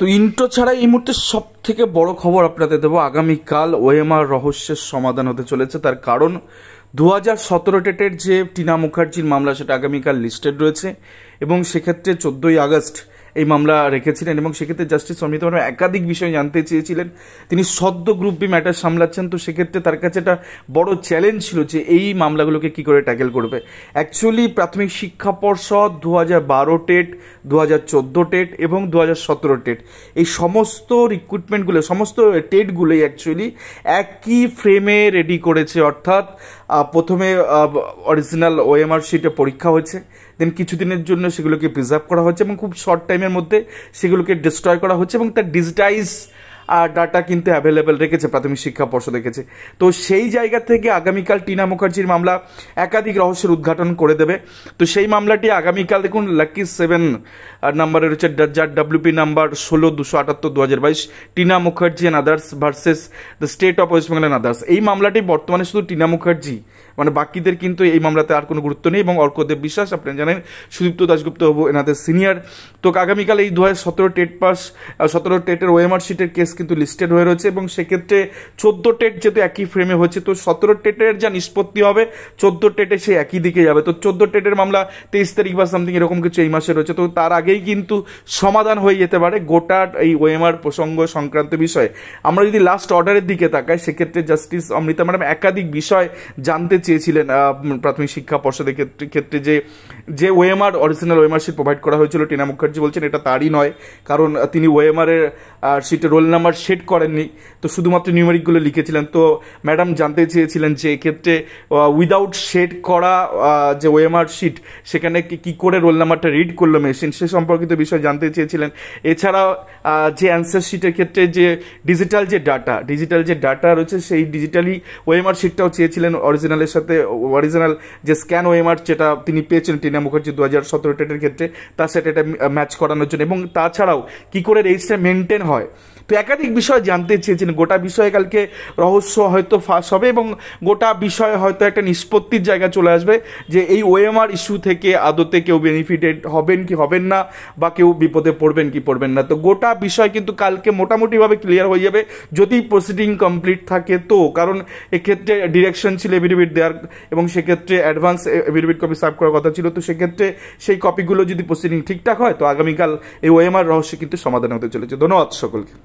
তো ইন্ট্রো ছাড়া এই মুহূর্তে সব থেকে বড় খবর আপনাদের দেবো, আগামীকাল ওএমআর রহস্যের সমাধান হতে চলেছে। তার কারণ 2017 টেটের যে টিনা মুখার্জির মামলা সেটা আগামীকাল লিস্টেড রয়েছে এবং সেক্ষেত্রে 14ই আগস্ট এই মামলা রেখেছিলেন এবং সেক্ষেত্রে জাস্টিস অমৃতা ম্যাডাম একাধিক বিষয় জানতে চেয়েছিলেন। তিনি সদ্য গ্রুপ বি ম্যাটার সামলাচ্ছেন, তো সেক্ষেত্রে তার কাছে একটা বড় চ্যালেঞ্জ ছিল যে এই মামলাগুলোকে কি করে ট্যাকেল করবে। অ্যাকচুয়ালি প্রাথমিক শিক্ষা পর্ষদ 2012 টেট, 2014 টেট এবং 2017 টেট, এই সমস্ত রিক্রুটমেন্টগুলো, সমস্ত টেটগুলোই অ্যাকচুয়ালি একই ফ্রেমে রেডি করেছে। অর্থাৎ প্রথমে অরিজিনাল ওএমআর শিটে পরীক্ষা হয়েছে, দেন কিছুদিনের জন্য সেগুলোকে প্রিজার্ভ করা হচ্ছে এবং খুব শর্ট টাইমের মধ্যে সেগুলোকে ডিস্ট্রয় করা হচ্ছে এবং তার ডিজিটাইজ ডাটা কিন্তু অ্যাভেলেবেল রেখেছে, প্রাথমিক শিক্ষা পর্ষদ রেখেছে। তো সেই জায়গা থেকে আগামীকাল টিনা মুখার্জির মামলা একাধিক রহস্যের উদ্ঘাটন করে দেবে। তো সেই মামলাটি আগামীকাল দেখুন লাকি 7 নাম্বারে রয়েছে, যার WP number 16-278-2022, Tina Mukherjee and others versus the state of West Bengal and others. এই মামলাটি বর্তমানে শুধু টিনা মুখার্জি, মানে বাকিদের কিন্তু এই মামলাতে আর কোনো গুরুত্ব নেই এবং অর্কদেব বিশ্বাস আপনারা জানেন সুদীপ্ত দাশগুপ্ত বাবু এনাদের সিনিয়র। তো আগামীকাল এই 2017 টেট পাস 17 টেটের ওএমআর শিটের কেস কিন্তু লিস্টেড হয়ে রয়েছে এবং সেক্ষেত্রে 14 টেট যেহেতু একই ফ্রেমে হচ্ছে, তো 17 টেটের যা নিষ্পত্তি হবে 14 টেটে সে একই দিকে যাবে। তো 14 টেটের মামলা 23 তারিখ বা সামথিং এরকম কিছু এই মাসে রয়েছে, তো তার আগেই কিন্তু সমাধান হয়ে যেতে পারে গোটা এই ওএমআর প্রসঙ্গ সংক্রান্ত বিষয়ে। আমরা যদি লাস্ট অর্ডারের দিকে তাকাই, সেক্ষেত্রে জাস্টিস অমৃতা ম্যাডাম একাধিক বিষয় জানতে চেয়েছিলেন প্রাথমিক শিক্ষা পর্ষদের ক্ষেত্রে যে OMR original OMR sheet provide করা হয়েছিল। টিনা মুখার্জি বলছেন এটা তারই নয়, কারণ তিনি ওএমআর এর শিটে রোল নাম্বার সেট করেননি, তো শুধুমাত্র নিউমেরিকগুলো লিখেছিলেন। তো ম্যাডাম জানতে চেয়েছিলেন যে এক্ষেত্রে উইদাউট সেট করা যে ওএমআর শিট, সেখানে কি করে রোল নাম্বারটা রিড করলো মেশিন, সে সম্পর্কিত বিষয় জানতে চেয়েছিলেন। এছাড়া যে অ্যান্সার শিটের ক্ষেত্রে যে ডিজিটাল যে ডাটা রয়েছে, সেই ডিজিটালি ওএমআর শিটটাও চেয়েছিলেন অরিজিনালের সাথে, অরিজিনাল যে স্ক্যান ওএমআর যেটা তিনি পেয়েছেন টিনা মুখার্জি 2017 টেটের ক্ষেত্রে, তার সাথে এটা ম্যাচ করানোর জন্য, এবং তাছাড়াও কি করে রেজিস্টার মেনটেন হয়। তো একাধিক বিষয় জানতে চেয়েছেন। গোটা বিষয়ে কালকে রহস্য হয়তো ফাঁস হবে এবং গোটা বিষয়ে হয়তো একটা নিষ্পত্তির জায়গা চলে আসবে যে এই ওএমআর ইস্যু থেকে আদতে কেউ বেনিফিটেড হবেন কি হবেন না, বা কেউ বিপদে পড়বেন কি পড়বেন না। তো গোটা বিষয় কিন্তু কালকে মোটামুটিভাবে ক্লিয়ার হয়ে যাবে যদি প্রসিডিং কমপ্লিট থাকে। তো কারণ এক্ষেত্রে ডিরেকশন ছিল এফিডেভিট দেওয়ার এবং সেক্ষেত্রে অ্যাডভান্স এফিডেভিট কপি সার্ভ করার কথা ছিল, তো সেক্ষেত্রে সেই কপিগুলো যদি প্রসিডিং ঠিকঠাক হয় তো আগামীকাল এই ওএমআর রহস্য কিন্তু সমাধান হতে চলেছে। ধন্যবাদ সকলকে।